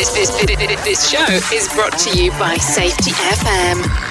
This show is brought to you by Safety FM.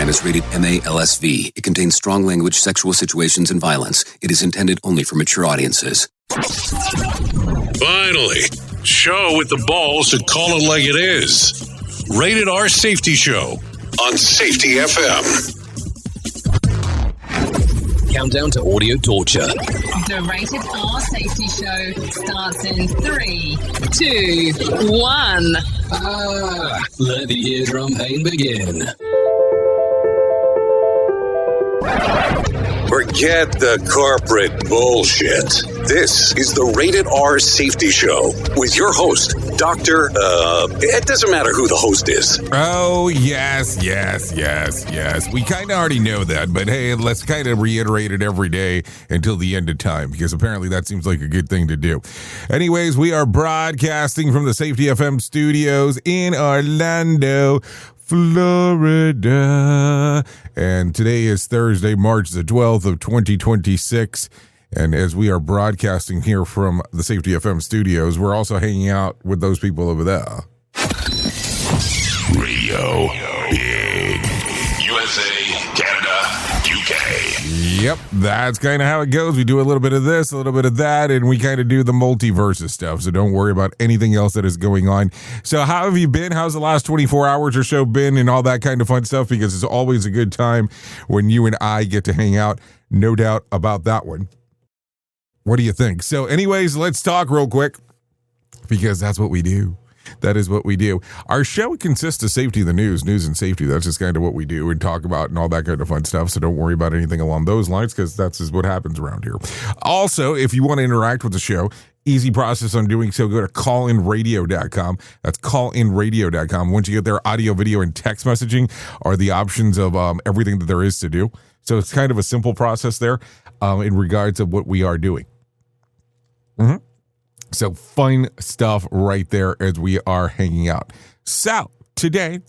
Is rated MA-LSV. It contains strong language, sexual situations, and violence. It is intended only for mature audiences. Finally, show with the balls to call it like it is. Rated R Safety Show on Safety FM. Countdown to audio torture. The Rated R Safety Show starts in 3, 2, 1. Let the eardrum pain begin. Forget the corporate bullshit. This is the Rated R Safety Show with your host, Dr. It doesn't matter who the host is. Oh, yes. We kind of already know that, but hey, let's kind of reiterate it every day until the end of time, because apparently that seems like a good thing to do. Anyways, we are broadcasting from the Safety FM studios in Orlando, Florida. And today is Thursday, March the 12th of 2026. And as we are broadcasting here from the Safety FM studios, we're also hanging out with those people over there. Radio Big. USA, Canada, UK. Yep, that's kind of how it goes. We do a little bit of this, a little bit of that, and we kind of do the multiverse stuff. So don't worry about anything else that is going on. So how have you been? How's the last 24 hours or so been and all that kind of fun stuff? Because it's always a good time when you and I get to hang out. No doubt about that one. What do you think? So anyways, let's talk real quick, because that's what we do. That is what we do. Our show consists of safety, the news and safety. That's just kind of what we do and talk about and all that kind of fun stuff. So don't worry about anything along those lines, because that's just what happens around here. Also, if you want to interact with the show, easy process on doing so. Go to callinradio.com. That's callinradio.com. Once you get there, audio, video, and text messaging are the options of everything that there is to do. So it's kind of a simple process there in regards of what we are doing. Mm-hmm. So fun stuff right there as we are hanging out. So today,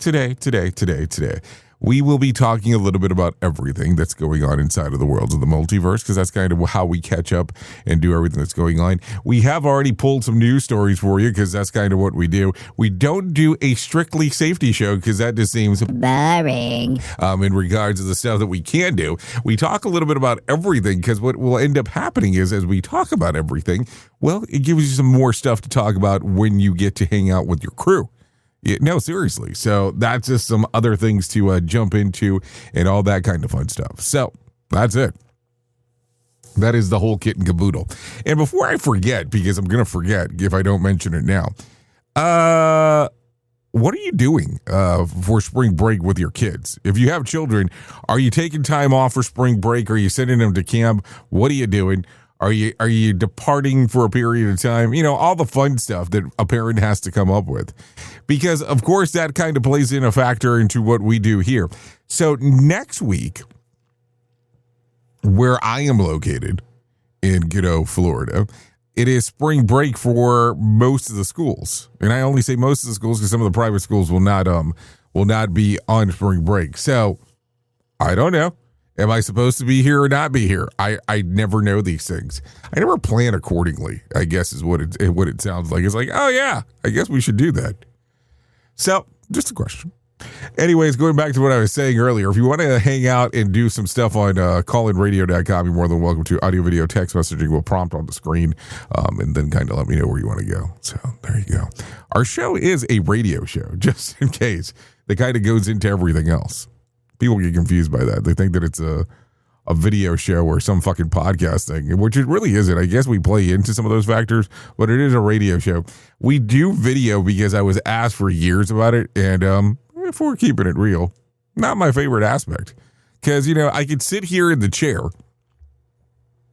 we will be talking a little bit about everything that's going on inside of the world of the multiverse, because that's kind of how we catch up and do everything that's going on. We have already pulled some news stories for you, because that's kind of what we do. We don't do a strictly safety show, because that just seems boring. In regards to the stuff that we can do, we talk a little bit about everything, because what will end up happening is, as we talk about everything, well, it gives you some more stuff to talk about when you get to hang out with your crew. Yeah, no, seriously. So that's just some other things to jump into and all that kind of fun stuff. So that's it. That is the whole kit and caboodle. And before I forget, because I'm going to forget if I don't mention it now, what are you doing for spring break with your kids? If you have children, are you taking time off for spring break? Are you sending them to camp? What are you doing? Are you departing for a period of time? You know, all the fun stuff that a parent has to come up with. Because, of course, that kind of plays in a factor into what we do here. So next week, where I am located in good old Florida, it is spring break for most of the schools. And I only say most of the schools because some of the private schools will not be on spring break. So I don't know Am I supposed to be here or not be here? I never know these things. I never plan accordingly, I guess is what it sounds like. It's like, oh yeah, I guess we should do that. So, just a question. Anyways, going back to what I was saying earlier, if you want to hang out and do some stuff on callinradio.com, you're more than welcome to. Audio, video, text messaging will prompt on the screen, and then kind of let me know where you want to go. So there you go. Our show is a radio show, just in case. That kind of goes into everything else. People get confused by that. They think that it's a video show or some fucking podcast thing, which it really isn't. I guess we play into some of those factors, but it is a radio show. We do video because I was asked for years about it, and if we're keeping it real, not my favorite aspect. Because, I could sit here in the chair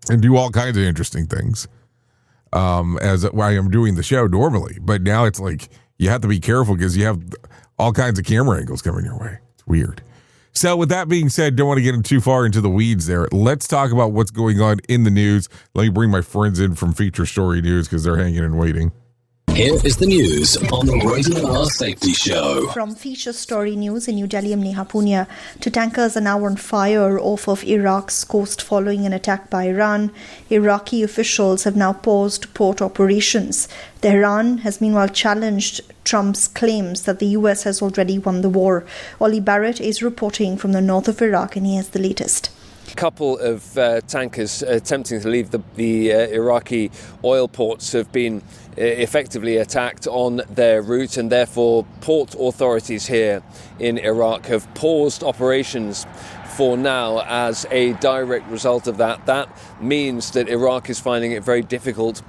and do all kinds of interesting things as I am doing the show normally. But now it's like you have to be careful because you have all kinds of camera angles coming your way. It's weird. So with that being said, don't want to get too far into the weeds there. Let's talk about what's going on in the news. Let me bring my friends in from Feature Story News because they're hanging and waiting. Here is the news on the Rated R Safety Show. From Feature Story News in New Delhi, I'm Neha Punya. Two tankers are now on fire off of Iraq's coast following an attack by Iran. Iraqi officials have now paused port operations. Tehran has meanwhile challenged Trump's claims that the US has already won the war. Ollie Barrett is reporting from the north of Iraq, and he has the latest. A couple of tankers attempting to leave the Iraqi oil ports have been effectively attacked on their route, and therefore port authorities here in Iraq have paused operations for now as a direct result of that. That means that Iraq is finding it very difficult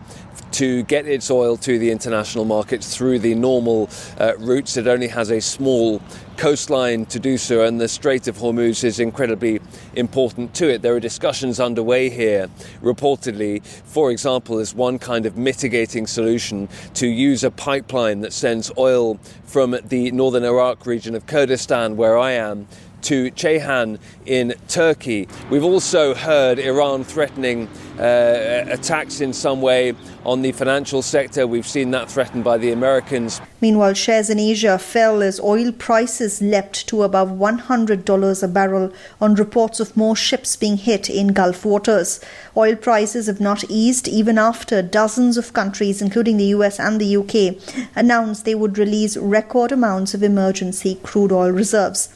to get its oil to the international markets through the normal routes. It only has a small coastline to do so, and the Strait of Hormuz is incredibly important to it. There are discussions underway here, reportedly, for example, as one kind of mitigating solution to use a pipeline that sends oil from the northern Iraq region of Kurdistan, where I am, to Ceyhan in Turkey. We've also heard Iran threatening attacks in some way on the financial sector. We've seen that threatened by the Americans. Meanwhile, shares in Asia fell as oil prices leapt to above $100 a barrel on reports of more ships being hit in Gulf waters. Oil prices have not eased even after dozens of countries, including the US and the UK, announced they would release record amounts of emergency crude oil reserves.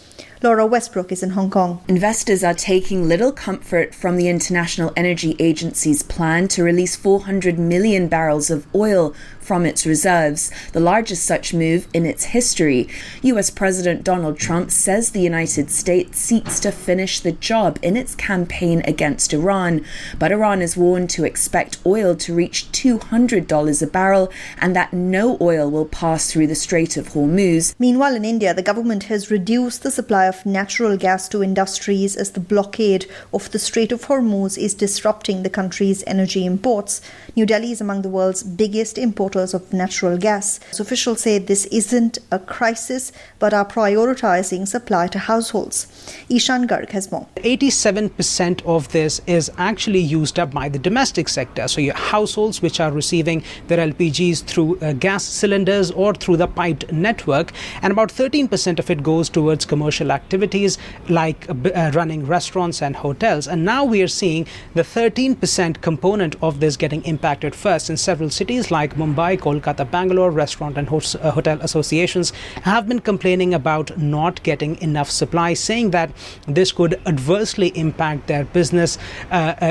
Laura Westbrook is in Hong Kong. Investors are taking little comfort from the International Energy Agency's plan to release 400 million barrels of oil from its reserves, the largest such move in its history. US President Donald Trump says the United States seeks to finish the job in its campaign against Iran, but Iran is warned to expect oil to reach $200 a barrel and that no oil will pass through the Strait of Hormuz. Meanwhile, in India, the government has reduced the supply of natural gas to industries as the blockade of the Strait of Hormuz is disrupting the country's energy imports. New Delhi is among the world's biggest importers of natural gas. Officials say this isn't a crisis, but are prioritizing supply to households. Ishan Garg has more. 87% of this is actually used up by the domestic sector. So your households which are receiving their LPGs through gas cylinders or through the piped network, and about 13% of it goes towards commercial activities like running restaurants and hotels. And now we are seeing the 13% component of this getting impacted first in several cities like Mumbai, Kolkata, Bangalore. Restaurant and hotel associations have been complaining about not getting enough supply, saying that this could adversely impact their business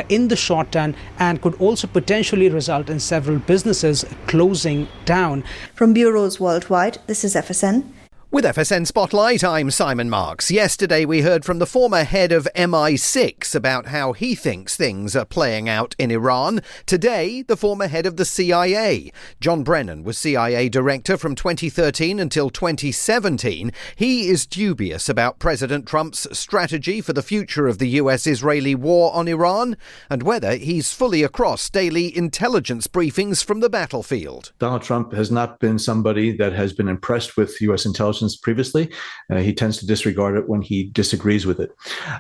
in the short term and could also potentially result in several businesses closing down. From bureaus worldwide, this is FSN. With FSN Spotlight, I'm Simon Marks. Yesterday we heard from the former head of MI6 about how he thinks things are playing out in Iran. Today, the former head of the CIA. John Brennan was CIA director from 2013 until 2017. He is dubious about President Trump's strategy for the future of the US-Israeli war on Iran and whether he's fully across daily intelligence briefings from the battlefield. Donald Trump has not been somebody that has been impressed with US intelligence intelligence previously. He tends to disregard it when he disagrees with it.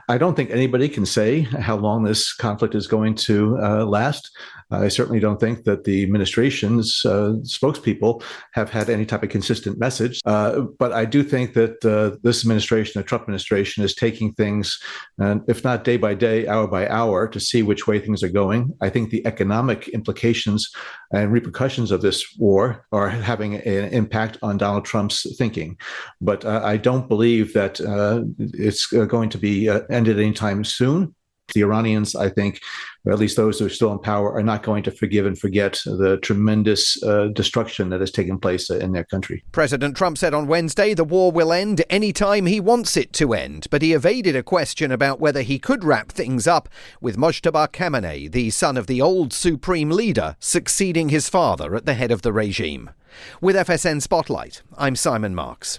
I don't think anybody can say how long this conflict is going to last. I certainly don't think that the administration's spokespeople have had any type of consistent message. But I do think that this administration, the Trump administration, is taking things, if not day by day, hour by hour, to see which way things are going. I think the economic implications and repercussions of this war are having an impact on Donald Trump's thinking. But I don't believe that it's going to be ended anytime soon. The Iranians, I think, or at least those who are still in power, are not going to forgive and forget the tremendous destruction that has taken place in their country. President Trump said on Wednesday the war will end any time he wants it to end, but he evaded a question about whether he could wrap things up with Mojtaba Khamenei, the son of the old supreme leader, succeeding his father at the head of the regime. With FSN Spotlight, I'm Simon Marks.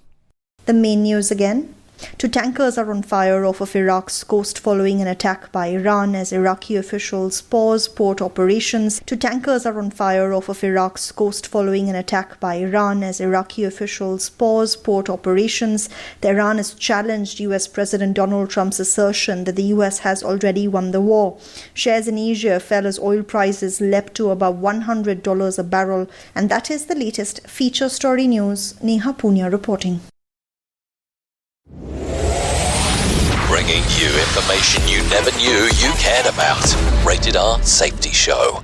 The main news again. 2 tankers are on fire off of Iraq's coast following an attack by Iran as Iraqi officials pause port operations. 2 tankers are on fire off of Iraq's coast following an attack by Iran as Iraqi officials pause port operations. Iran has challenged US President Donald Trump's assertion that the US has already won the war. Shares in Asia fell as oil prices leapt to above $100 a barrel. And that is the latest feature story news. Neha Punya reporting. Bringing you information you never knew you cared about. Rated R Safety Show.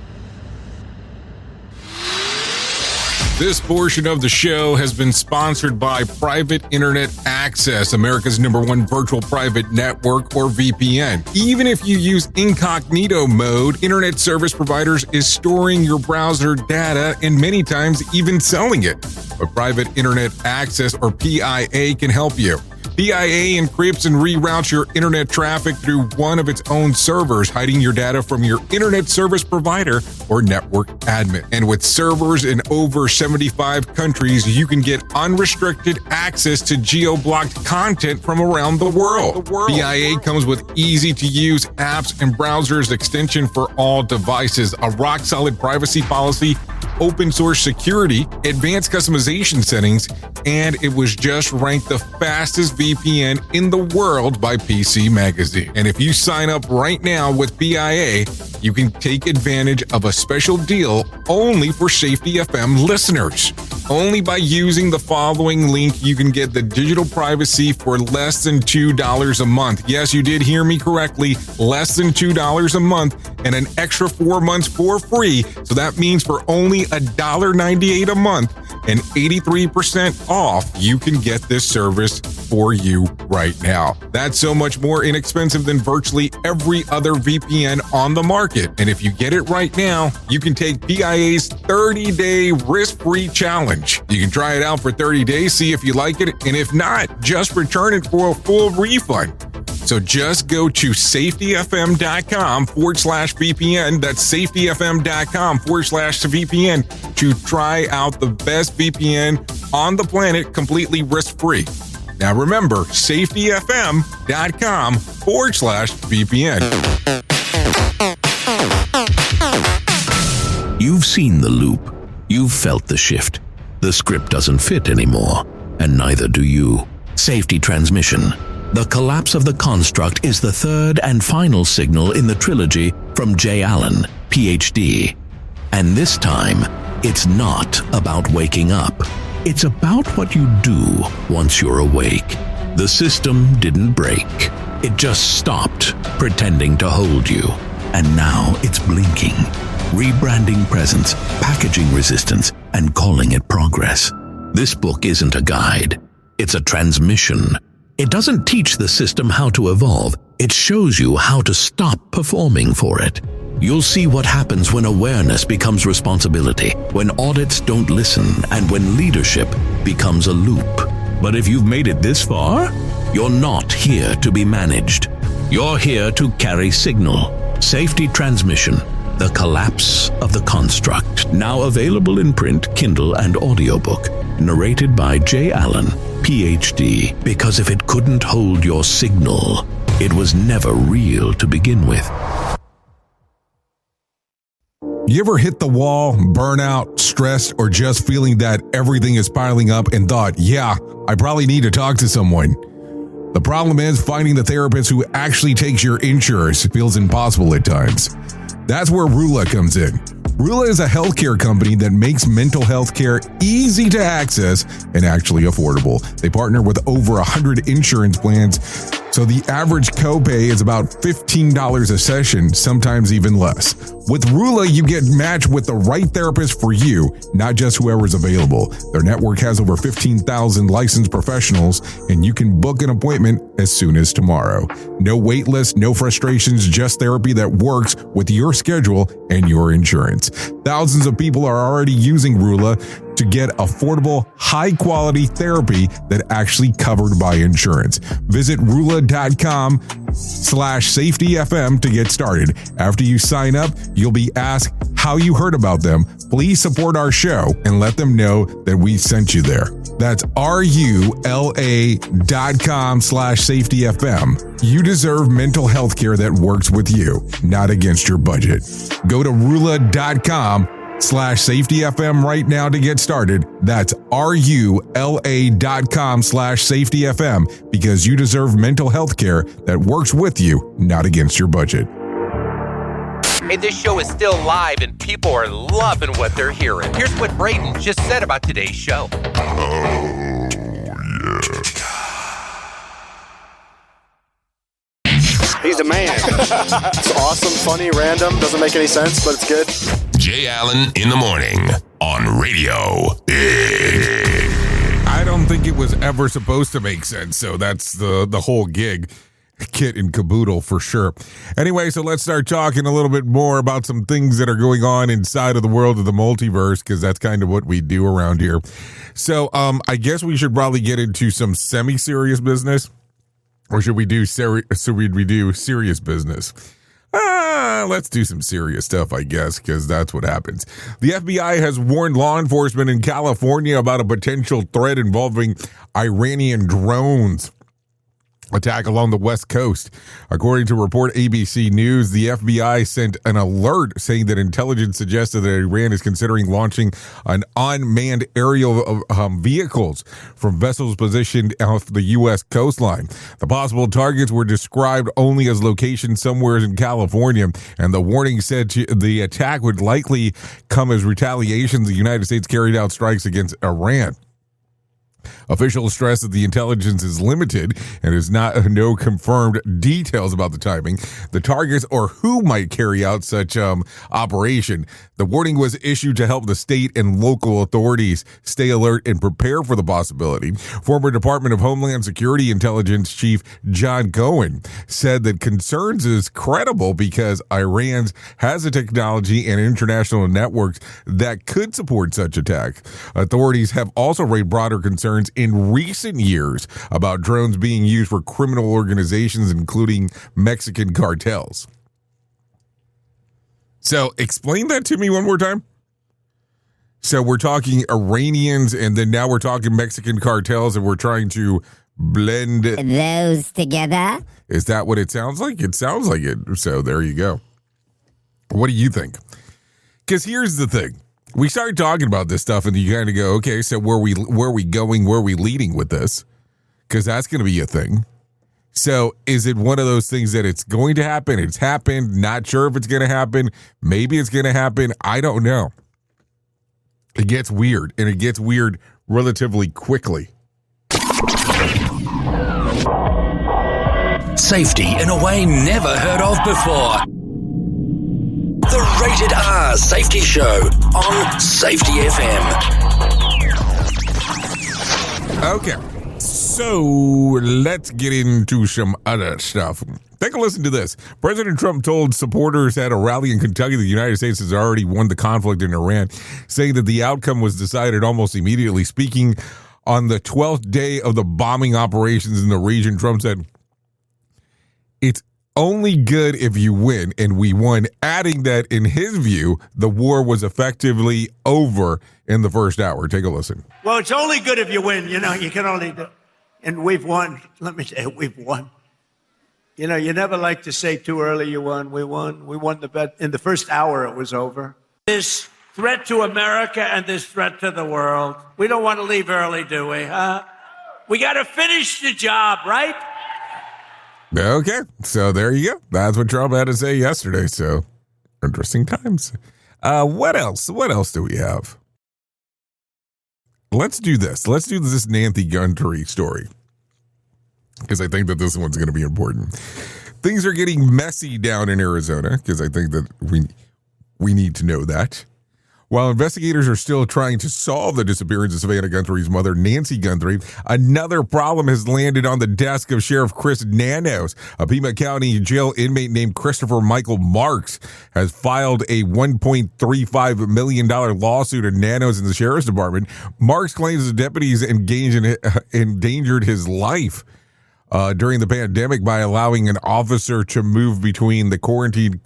This portion of the show has been sponsored by Private Internet Access, America's #1 virtual private network, or VPN. Even if you use incognito mode, internet service providers is storing your browser data and many times even selling it. But Private Internet Access, or PIA, can help you. PIA encrypts and reroutes your internet traffic through one of its own servers, hiding your data from your internet service provider or network admin. And with servers in over 75 countries, you can get unrestricted access to geo-blocked content from around the world. PIA comes with easy-to-use apps and browsers extension for all devices, a rock-solid privacy policy, open source security, advanced customization settings, and it was just ranked the fastest VPN in the world by PC Magazine. And if you sign up right now with PIA, you can take advantage of a special deal only for Safety FM listeners. Only by using the following link, you can get the digital privacy for less than $2 a month. Yes, you did hear me correctly, less than $2 a month, and an extra 4 months for free. So that means for only $1.98 a month and 83% off, you can get this service for you right now. That's so much more inexpensive than virtually every other VPN on the market. And if you get it right now, you can take PIA's 30-day risk-free challenge. You can try it out for 30 days, see if you like it, and if not, just return it for a full refund. So just go to safetyfm.com/VPN. That's safetyfm.com/VPN to try out the best VPN on the planet completely risk-free. Now remember, safetyfm.com/VPN. You've seen the loop. You've felt the shift. The script doesn't fit anymore, and neither do you. Safety transmission. The collapse of the construct is the third and final signal in the trilogy from J. Allen, PhD. And this time, it's not about waking up. It's about what you do once you're awake. The system didn't break. It just stopped pretending to hold you. And now it's blinking, rebranding presence, packaging resistance, and calling it progress. This book isn't a guide. It's a transmission. It doesn't teach the system how to evolve. It shows you how to stop performing for it. You'll see what happens when awareness becomes responsibility, when audits don't listen, and when leadership becomes a loop. But if you've made it this far, you're not here to be managed. You're here to carry signal. Safety transmission. The collapse of the construct. Now available in print, Kindle, and audiobook. Narrated by J. Allen, PhD. Because if it couldn't hold your signal, it was never real to begin with. You ever hit the wall, burnout, stressed, or just feeling that everything is piling up and thought, yeah, I probably need to talk to someone? The problem is finding the therapist who actually takes your insurance feels impossible at times. That's where Rula comes in. Rula is a healthcare company that makes mental health care easy to access and actually affordable. They partner with over 100 insurance plans, so the average copay is about $15 a session, sometimes even less. With Rula, you get matched with the right therapist for you, not just whoever's available. Their network has over 15,000 licensed professionals, and you can book an appointment as soon as tomorrow. No wait list, no frustrations, just therapy that works with your schedule and your insurance. Thousands of people are already using Rula to get affordable, high-quality therapy that actually covered by insurance. Visit Rula.com/safetyfm to get started. After you sign up, you'll be asked how you heard about them. Please support our show and let them know that we sent you there. That's RULA.com/safetyfm. You deserve mental health care that works with you, not against your budget. Go to Rula.com/safetyfm right now to get started. That's RULA.com/safetyfm, because you deserve mental health care that works with you, not against your budget. Hey, this show is still live and people are loving what they're hearing. Here's what Braden just said about today's show. He's the man. It's awesome, funny, random, doesn't make any sense, but it's good. Jay Allen in the morning on radio. I don't think it was ever supposed to make sense, so that's the whole gig. Kit and caboodle for sure. Anyway, so let's start talking a little bit more about some things that are going on inside of the world of the multiverse, because that's kind of what we do around here. So I guess we should probably get into some semi-serious business, or should we do serious business? Let's do some serious stuff, I guess, because that's what happens. The FBI has warned law enforcement in California about a potential threat involving Iranian drones attack along the West Coast. According to report ABC News, the FBI sent an alert saying that intelligence suggested that Iran is considering launching an unmanned aerial vehicles from vessels positioned off the U.S. coastline. The possible targets were described only as locations somewhere in California, and the warning said the attack would likely come as retaliation. The United States carried out strikes against Iran. Officials stress that the intelligence is limited and is no confirmed details about the timing, the targets, or who might carry out such operation. The warning was issued to help the state and local authorities stay alert and prepare for the possibility. Former Department of Homeland Security Intelligence Chief John Cohen said that concerns is credible because Iran has the technology and international networks that could support such attacks. Authorities have also raised broader concerns in recent years about drones being used for criminal organizations, including Mexican cartels. So explain that to me one more time. So we're talking Iranians, and then now we're talking Mexican cartels, and we're trying to blend those together. Is that what it sounds like? It sounds like it. So there you go. What do you think? Because here's the thing. We started talking about this stuff, and you kind of go, okay, so where are we going? Where are we leading with this? Because that's going to be a thing. So is it one of those things that it's going to happen? It's happened. Not sure if it's going to happen. Maybe it's going to happen. I don't know. It gets weird, and it gets weird relatively quickly. Safety in a way never heard of before. The Rated R Safety Show on Safety FM. Okay, so let's get into some other stuff. Take a listen to this. President Trump told supporters at a rally in Kentucky that the United States has already won the conflict in Iran, saying that the outcome was decided almost immediately. Speaking on the 12th day of the bombing operations in the region, Trump said, "It's only good if you win, and we won," adding that in his view, the war was effectively over in the first hour. Take a listen. Well, it's only good if you win. You know, you can only do, and we've won. Let me say, we've won. You know, you never like to say too early you won. We won. We won the bet. In the first hour, it was over. this threat to America and this threat to the world. We don't want to leave early, do we? We got to finish the job, right? Okay, so there you go. That's what Trump had to say yesterday. So interesting times. What else? What else do we have? Let's do this. Let's do this Nancy Guthrie story, because I think that this one's going to be important. Things are getting messy down in Arizona, because I think that we need to know that. While investigators are still trying to solve the disappearance of Savannah Guthrie's mother, Nancy Guthrie, another problem has landed on the desk of Sheriff Chris Nanos. A Pima County jail inmate named Christopher Michael Marks has filed a $1.35 million lawsuit at Nanos in the Sheriff's Department. Marks claims the deputies endangered his life during the pandemic by allowing an officer to move between the quarantined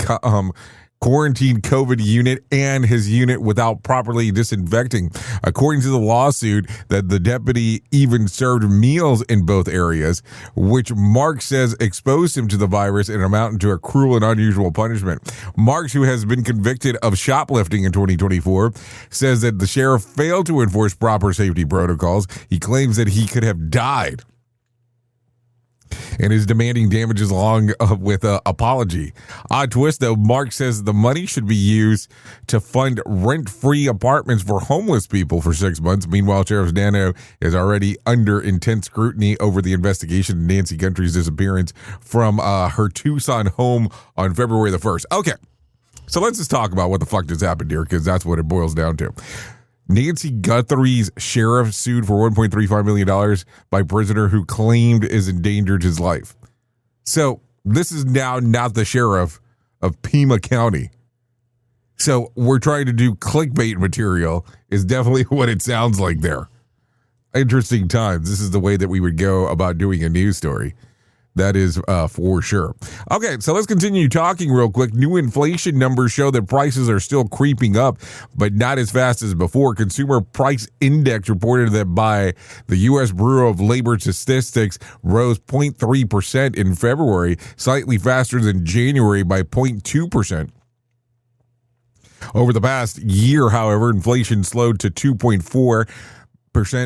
COVID unit and his unit without properly disinfecting. According to the lawsuit, that the deputy even served meals in both areas, which Marks says exposed him to the virus and amounted to a cruel and unusual punishment. Marks, who has been convicted of shoplifting in 2024, says that the sheriff failed to enforce proper safety protocols. He claims that he could have died and is demanding damages along with an apology. Odd twist, though, Mark says the money should be used to fund rent-free apartments for homeless people for 6 months. Meanwhile, Sheriff Nano is already under intense scrutiny over the investigation of Nancy Guthrie's disappearance from her Tucson home on February the 1st. Okay, so let's just talk about what the fuck just happened here, because that's what it boils down to. Nancy Guthrie's sheriff sued for $1.35 million by prisoner who claimed is endangered his life. So this is now not the sheriff of Pima County. So we're trying to do clickbait material is definitely what it sounds like there. Interesting times. This is the way that we would go about doing a news story. That is for sure. Okay, so let's continue talking real quick. New inflation numbers show that prices are still creeping up, but not as fast as before. Consumer Price Index reported that by the U.S. Bureau of Labor Statistics rose 0.3% in February, slightly faster than January by 0.2%. Over the past year, however, inflation slowed to 2.4%,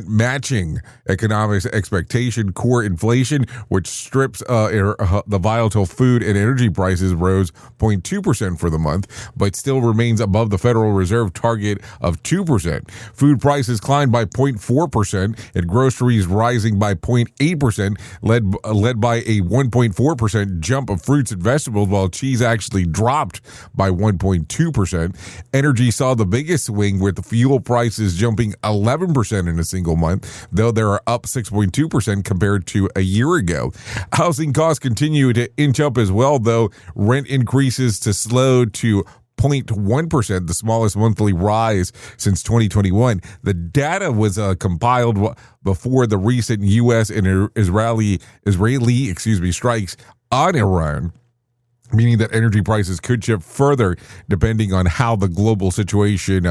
matching economics expectation. Core inflation, which strips the volatile food and energy prices, rose 0.2% for the month, but still remains above the Federal Reserve target of 2%. Food prices climbed by 0.4%, and groceries rising by 0.8%, led by a 1.4% jump of fruits and vegetables, while cheese actually dropped by 1.2%. Energy saw the biggest swing, with fuel prices jumping 11% in a single month, though they are up 6.2% compared to a year ago. Housing costs continue to inch up as well, though rent increases to slow to 0.1%, the smallest monthly rise since 2021. The data was compiled before the recent U.S. and Israeli strikes on Iran, meaning that energy prices could shift further depending on how the global situation,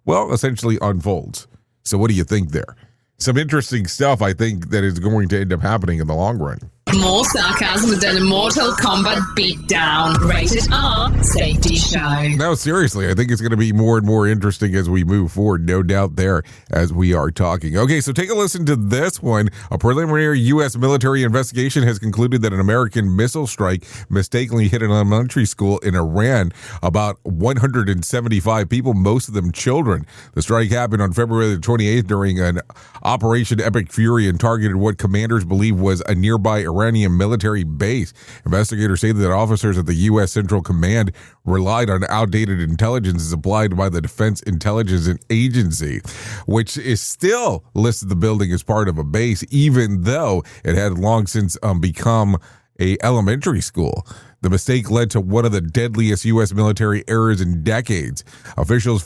essentially unfolds. So what do you think there? Some interesting stuff, I think, that is going to end up happening in the long run. More sarcasm than a Mortal Kombat beatdown. Rated R Safety Show. No, seriously, I think it's going to be more and more interesting as we move forward. No doubt there as we are talking. Okay, so take a listen to this one. A preliminary U.S. military investigation has concluded that an American missile strike mistakenly hit an elementary school in Iran. About 175 people, most of them children. The strike happened on February the 28th during an Operation Epic Fury and targeted what commanders believe was a nearby Iranian military base. Investigators say that officers at the U.S. Central Command relied on outdated intelligence supplied by the Defense Intelligence Agency, which is still listed the building as part of a base, even though it had long since become a elementary school. The mistake led to one of the deadliest U.S. military errors in decades. Officials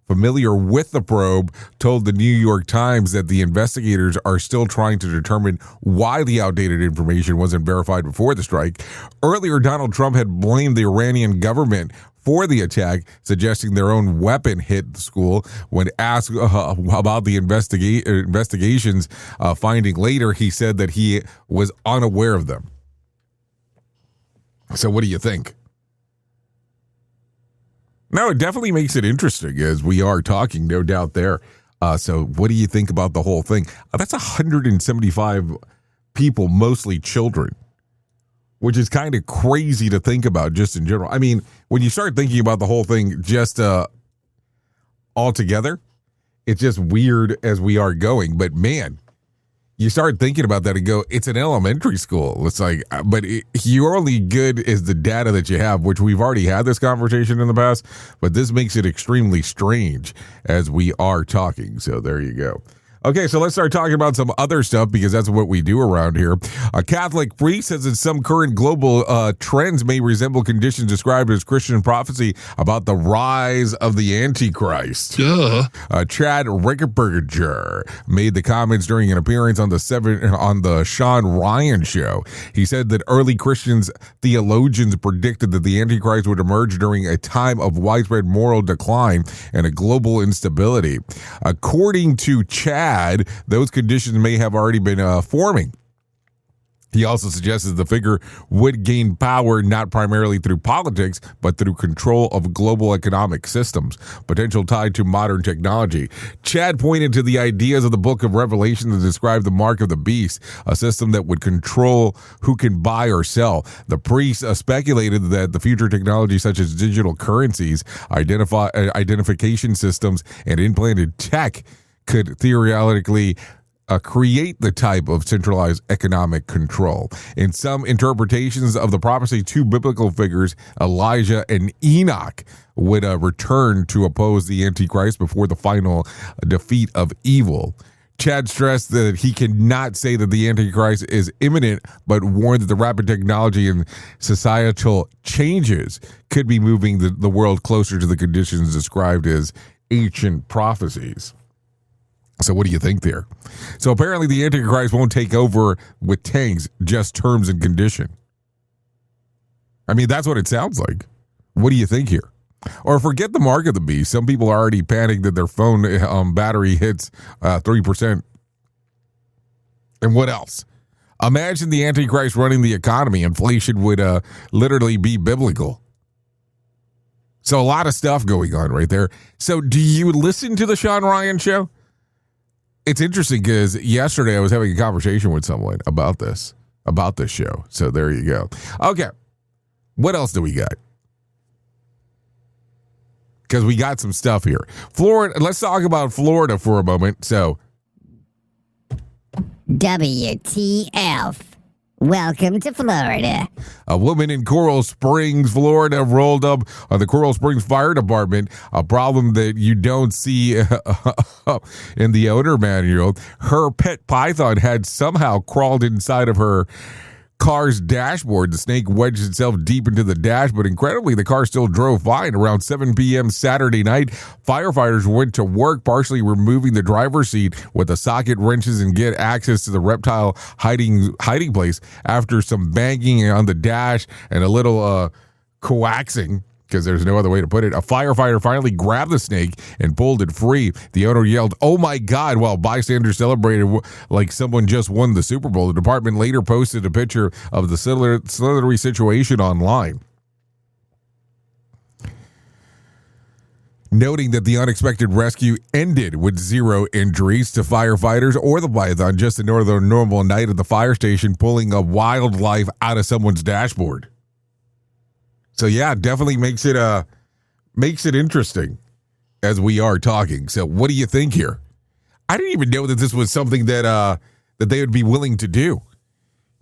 familiar with the probe told the New York Times that the investigators are still trying to determine why the outdated information wasn't verified before the strike. Earlier, Donald Trump had blamed the Iranian government for the attack, suggesting their own weapon hit the school. When asked about the investigations finding later, he said that he was unaware of them. So what do you think? no, it definitely makes it interesting as we are talking, no doubt there. So what do you think about the whole thing? That's 175 people, mostly children, which is kind of crazy to think about just in general. I mean, when you start thinking about the whole thing just all together, it's just weird as we are going. But man, you start thinking about that and go, it's an elementary school. It's like, but you're only good as the data that you have, which we've already had this conversation in the past, but this makes it extremely strange as we are talking. So there you go. Okay, so let's start talking about some other stuff because that's what we do around here. A Catholic priest says that some current global trends may resemble conditions described as Christian prophecy about the rise of the Antichrist. Chad Rickenberger made the comments during an appearance on the Sean Ryan show. He said that early Christians theologians predicted that the Antichrist would emerge during a time of widespread moral decline and a global instability. According to Chad, those conditions may have already been forming. He also suggested the figure would gain power not primarily through politics, but through control of global economic systems, potential tied to modern technology. Chad pointed to the ideas of the book of Revelation that describe the mark of the beast, a system that would control who can buy or sell. The priest speculated that the future technology such as digital currencies, identification systems, and implanted tech could theoretically create the type of centralized economic control. In some interpretations of the prophecy, two biblical figures, Elijah and Enoch, would return to oppose the Antichrist before the final defeat of evil. Chad stressed that he cannot say that the Antichrist is imminent, but warned that the rapid technology and societal changes could be moving the world closer to the conditions described as ancient prophecies. So what do you think there? So apparently the Antichrist won't take over with tanks, just terms and condition. I mean, that's what it sounds like. What do you think here? Or forget the mark of the beast. Some people are already panicking that their phone battery hits 3%. And what else? Imagine the Antichrist running the economy. Inflation would literally be biblical. So a lot of stuff going on right there. So do you listen to the Sean Ryan show? It's interesting because yesterday I was having a conversation with someone about this show. So there you go. Okay. What else do we got? Because we got some stuff here. Florida. Let's talk about Florida for a moment. So. WTF. Welcome to Florida. A woman in Coral Springs, Florida, rolled up on the Coral Springs Fire Department, a problem that you don't see in the owner manual. Her pet python had somehow crawled inside of her car's dashboard. The snake wedged itself deep into the dash, but incredibly, the car still drove fine. Around 7 p.m. Saturday night, firefighters went to work, partially removing the driver's seat with the socket wrenches and get access to the reptile hiding place. After some banging on the dash and a little coaxing, because there's no other way to put it, a firefighter finally grabbed the snake and pulled it free. The owner yelled, "Oh my God," while bystanders celebrated like someone just won the Super Bowl. The department later posted a picture of the slithery situation online, noting that the unexpected rescue ended with 0 injuries to firefighters or the python, just another normal night at the fire station pulling a wildlife out of someone's dashboard. So yeah, definitely makes it interesting as we are talking. So what do you think here? I didn't even know that this was something that they would be willing to do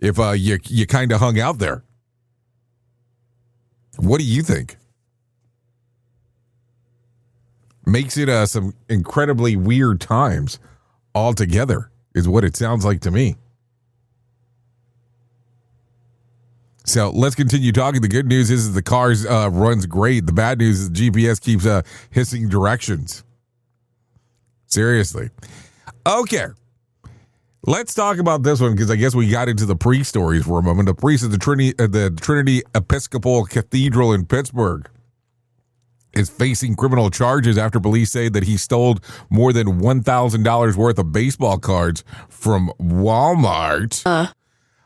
if you kind of hung out there. What do you think? Makes it some incredibly weird times altogether is what it sounds like to me. So let's continue talking. The good news is the car runs great. The bad news is the GPS keeps hissing directions. Seriously. Okay. Let's talk about this one because I guess we got into the priest stories for a moment. The priest of the Trinity Episcopal Cathedral in Pittsburgh is facing criminal charges after police say that he stole more than $1,000 worth of baseball cards from Walmart.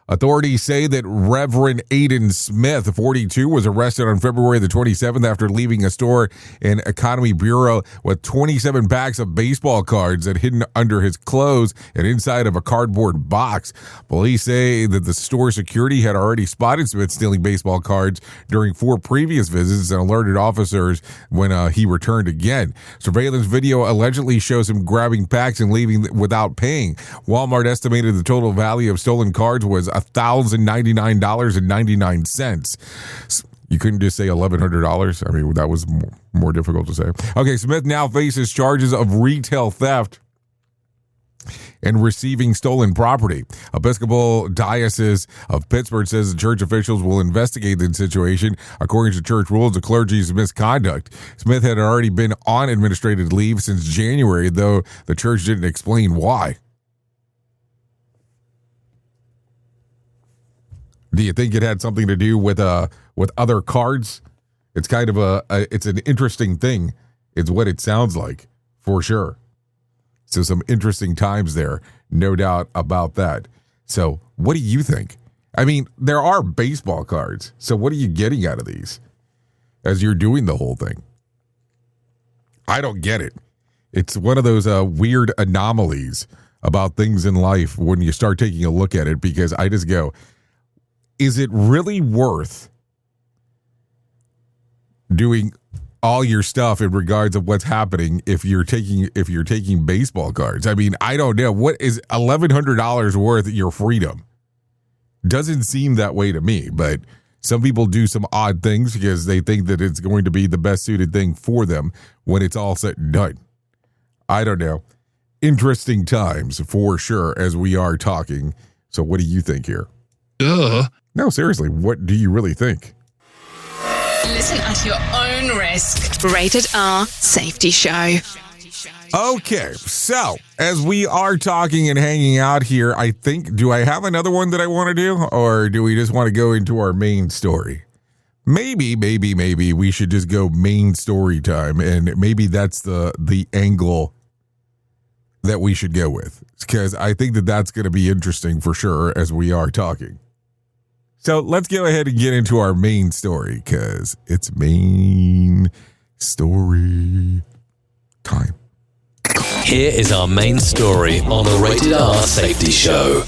Authorities say that Reverend Aiden Smith, 42, was arrested on February the 27th after leaving a store in Economy Bureau with 27 packs of baseball cards that hidden under his clothes and inside of a cardboard box. Police say that the store security had already spotted Smith stealing baseball cards during 4 previous visits and alerted officers when he returned again. Surveillance video allegedly shows him grabbing packs and leaving without paying. Walmart estimated the total value of stolen cards was $1,099.99. You couldn't just say $1,100. I mean, that was more difficult to say. Okay, Smith now faces charges of retail theft and receiving stolen property. Episcopal Diocese of Pittsburgh says the church officials will investigate the situation. According to church rules, the clergy's misconduct. Smith had already been on administrative leave since January, though the church didn't explain why. Do you think it had something to do with other cards? It's kind of it's an interesting thing. It's what it sounds like, for sure. So some interesting times there, no doubt about that. So what do you think? I mean, there are baseball cards. So what are you getting out of these as you're doing the whole thing? I don't get it. It's one of those weird anomalies about things in life when you start taking a look at it, because I just go, is it really worth doing all your stuff in regards of what's happening if you're taking baseball cards? I mean, I don't know. What is $1,100 worth your freedom? Doesn't seem that way to me, but some people do some odd things because they think that it's going to be the best suited thing for them when it's all said and done. I don't know. Interesting times for sure as we are talking. So what do you think here? No, seriously, what do you really think? Listen at your own risk. Rated R Safety Show. Okay, so as we are talking and hanging out here, I think, do I have another one that I want to do? Or do we just want to go into our main story? Maybe we should just go main story time, and maybe that's the angle that we should go with, because I think that that's going to be interesting for sure as we are talking. So let's go ahead and get into our main story, because it's main story time. Here is our main story on the Rated R Safety Show.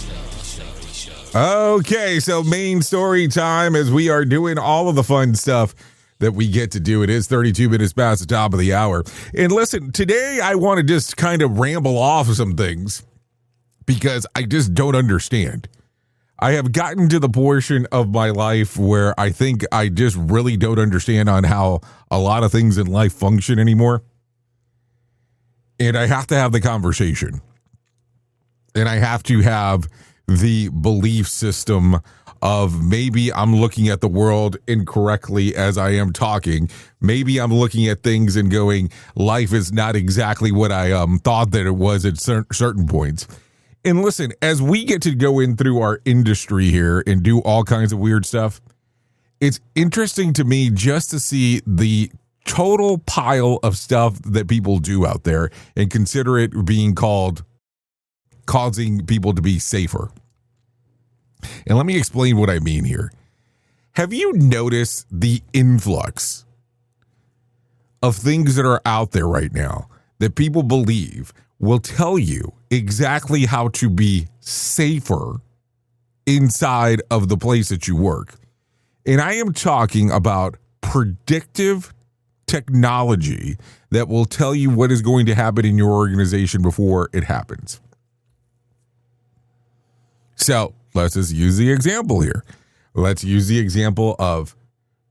Okay, so main story time as we are doing all of the fun stuff that we get to do. It is 32 minutes past the top of the hour. And listen, today I want to just kind of ramble off some things because I just don't understand. I have gotten to the portion of my life where I think I just really don't understand on how a lot of things in life function anymore. And I have to have the conversation. And I have to have the belief system of maybe I'm looking at the world incorrectly as I am talking. Maybe I'm looking at things and going, life is not exactly what I thought that it was at certain points. And listen, as we get to go in through our industry here and do all kinds of weird stuff, it's interesting to me just to see the total pile of stuff that people do out there and consider it being causing people to be safer. And let me explain what I mean here. Have you noticed the influx of things that are out there right now that people believe will tell you exactly how to be safer inside of the place that you work? And I am talking about predictive technology that will tell you what is going to happen in your organization before it happens. So let's just use the example here. Let's use the example of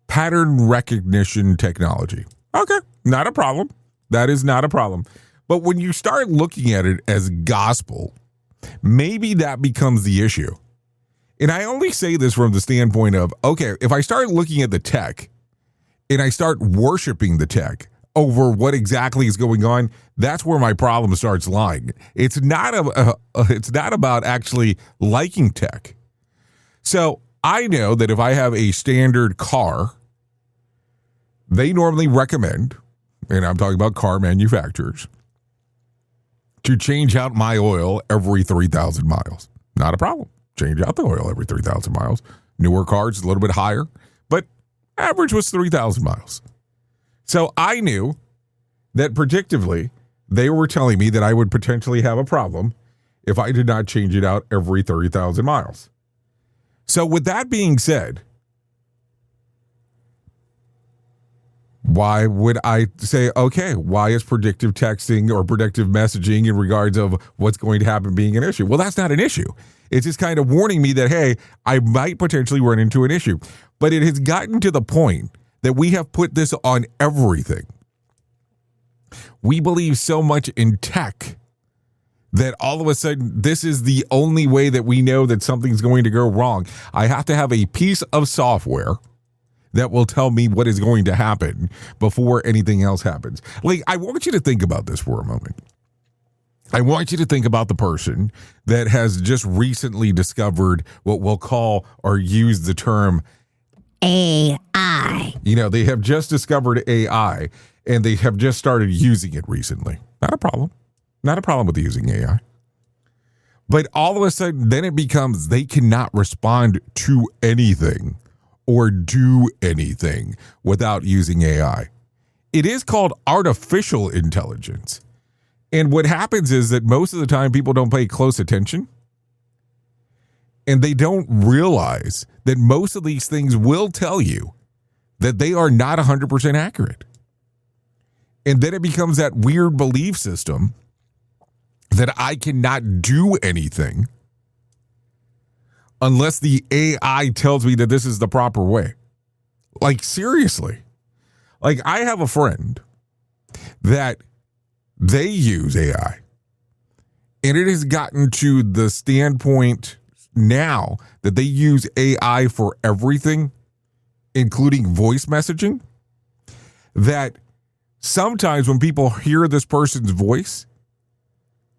pattern recognition technology. Okay, not a problem. That is not a problem. But when you start looking at it as gospel, maybe that becomes the issue. And I only say this from the standpoint of, okay, if I start looking at the tech and I start worshiping the tech over what exactly is going on, that's where my problem starts lying. It's not about actually liking tech. So I know that if I have a standard car, they normally recommend, and I'm talking about car manufacturers, to change out my oil every 3,000 miles. Not a problem. change out the oil every 3,000 miles. Newer cars, a little bit higher, but average was 3,000 miles. So I knew that predictively, they were telling me that I would potentially have a problem if I did not change it out every 30,000 miles. So with that being said, why would I say, okay, why is predictive texting or predictive messaging in regards of what's going to happen being an issue? Well, that's not an issue. It's just kind of warning me that, hey, I might potentially run into an issue. But it has gotten to the point that we have put this on everything. We believe so much in tech that all of a sudden this is the only way that we know that something's going to go wrong. I have to have a piece of software that will tell me what is going to happen before anything else happens. Like, I want you to think about this for a moment. I want you to think about the person that has just recently discovered what we'll call or use the term AI. You know, they have just discovered AI and they have just started using it recently. Not a problem. Not a problem with using AI. But all of a sudden, then it becomes they cannot respond to anything or do anything without using AI. It is called artificial intelligence. And what happens is that most of the time people don't pay close attention and they don't realize that most of these things will tell you that they are not 100% accurate. And then it becomes that weird belief system that I cannot do anything unless the AI tells me that this is the proper way. Like, seriously. Like, I have a friend that they use AI, and it has gotten to the standpoint now that they use AI for everything, including voice messaging, that sometimes when people hear this person's voice,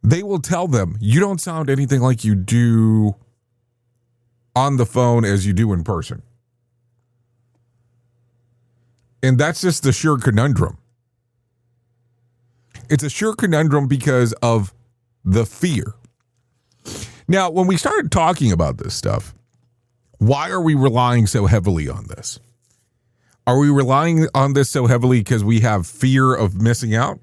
they will tell them, you don't sound anything like you do on the phone as you do in person. And that's just the sheer conundrum. It's a sheer conundrum because of the fear. Now, when we started talking about this stuff, why are we relying so heavily on this? Are we relying on this so heavily because we have fear of missing out?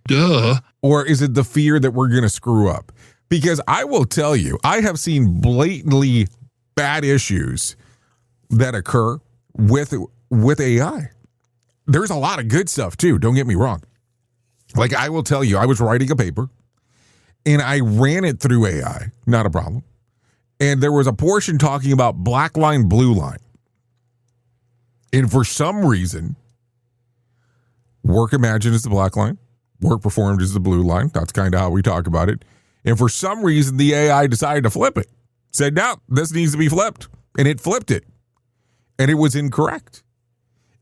Duh. Or is it the fear that we're going to screw up? Because I will tell you, I have seen blatantly bad issues that occur with AI. There's a lot of good stuff too, don't get me wrong. Like, I will tell you, I was writing a paper and I ran it through AI, not a problem. And there was a portion talking about black line, blue line. And for some reason, work imagined is the black line, work performed is the blue line. That's kind of how we talk about it. And for some reason, the AI decided to flip it. Said, no, this needs to be flipped. And it flipped it. And it was incorrect.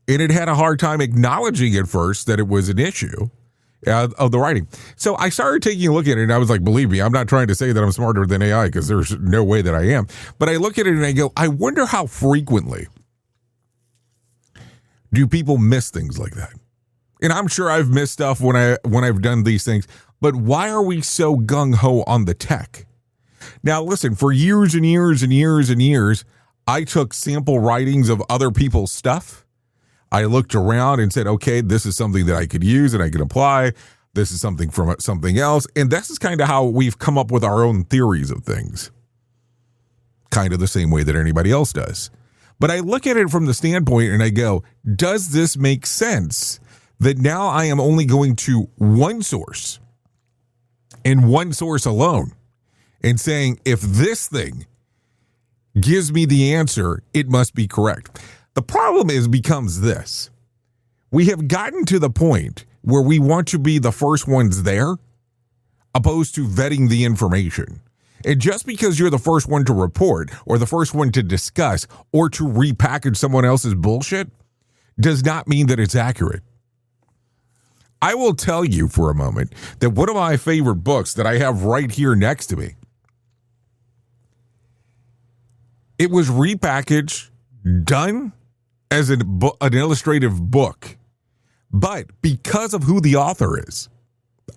And it had a hard time acknowledging at first that it was an issue of the writing. So I started taking a look at it and I was like, believe me, I'm not trying to say that I'm smarter than AI because there's no way that I am. But I look at it and I go, I wonder how frequently do people miss things like that? And I'm sure I've missed stuff when I've done these things, but why are we so gung-ho on the tech? Now, listen, for years and years and years and years, I took sample writings of other people's stuff. I looked around and said, okay, this is something that I could use and I could apply. This is something from something else. And this is kind of how we've come up with our own theories of things. Kind of the same way that anybody else does. But I look at it from the standpoint and I go, does this make sense that now I am only going to one source and one source alone and saying, if this thing gives me the answer, it must be correct. The problem becomes this. We have gotten to the point where we want to be the first ones there, opposed to vetting the information. And just because you're the first one to report or the first one to discuss or to repackage someone else's bullshit does not mean that it's accurate. I will tell you for a moment that one of my favorite books that I have right here next to me, it was repackaged, done as an illustrative book. But because of who the author is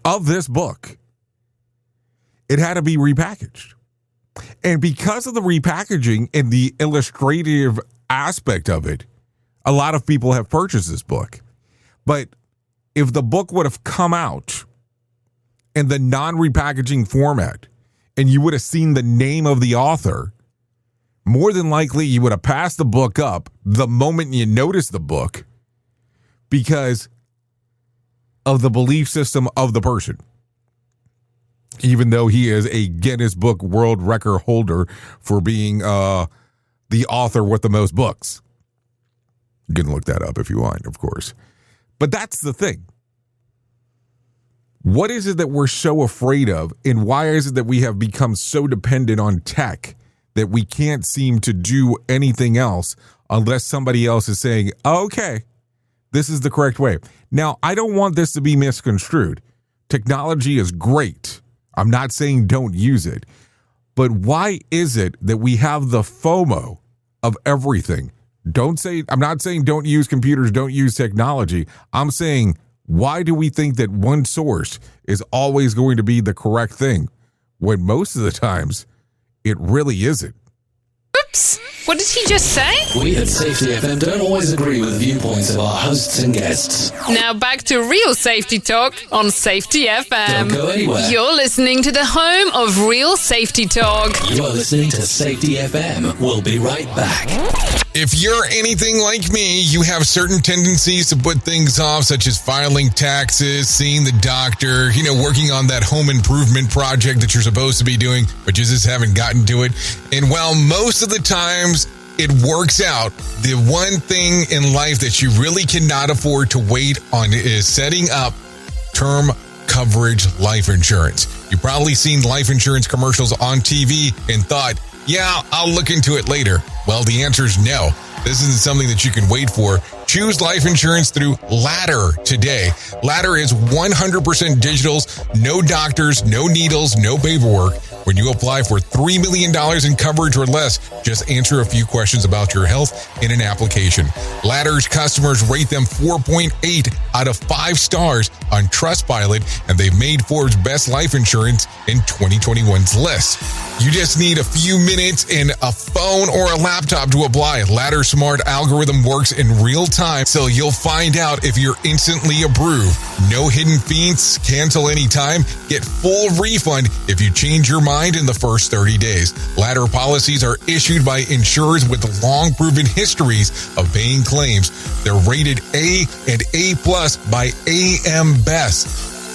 of this book, it had to be repackaged. And because of the repackaging and the illustrative aspect of it, a lot of people have purchased this book. But if the book would have come out in the non-repackaging format and you would have seen the name of the author, more than likely you would have passed the book up the moment you noticed the book because of the belief system of the person. Even though he is a Guinness Book World Record holder for being the author with the most books. You can look that up if you want, of course. But that's the thing. What is it that we're so afraid of, and why is it that we have become so dependent on tech that we can't seem to do anything else unless somebody else is saying, okay, this is the correct way. Now, I don't want this to be misconstrued. Technology is great. I'm not saying don't use it. But why is it that we have the FOMO of everything? I'm not saying don't use computers, don't use technology. I'm saying, why do we think that one source is always going to be the correct thing when most of the times it really isn't? Oops, what did he just say? We at Safety FM don't always agree with the viewpoints of our hosts and guests. Now back to real safety talk on Safety FM. Don't go anywhere. You're listening to the home of real safety talk. You are listening to Safety FM. We'll be right back. If you're anything like me, you have certain tendencies to put things off, such as filing taxes, seeing the doctor, working on that home improvement project that you're supposed to be doing, but you just haven't gotten to it. And while most of the times it works out, the one thing in life that you really cannot afford to wait on is setting up term coverage life insurance. You've probably seen life insurance commercials on TV and thought, yeah, I'll look into it later. Well, the answer is no. This isn't something that you can wait for. Choose life insurance through Ladder today. Ladder is 100% digitals, no doctors, no needles, no paperwork. When you apply for $3 million in coverage or less, just answer a few questions about your health in an application. Ladder's customers rate them 4.8 out of 5 stars on Trustpilot, and they've made Forbes' best life insurance in 2021's list. You just need a few minutes and a phone or a laptop to apply. Ladder's smart algorithm works in real time, so you'll find out if you're instantly approved. No hidden fees, cancel anytime, get full refund if you change your mind in the first 30 days. Ladder policies are issued by insurers with long proven histories of paying claims. They're rated A and A+ by AM Best.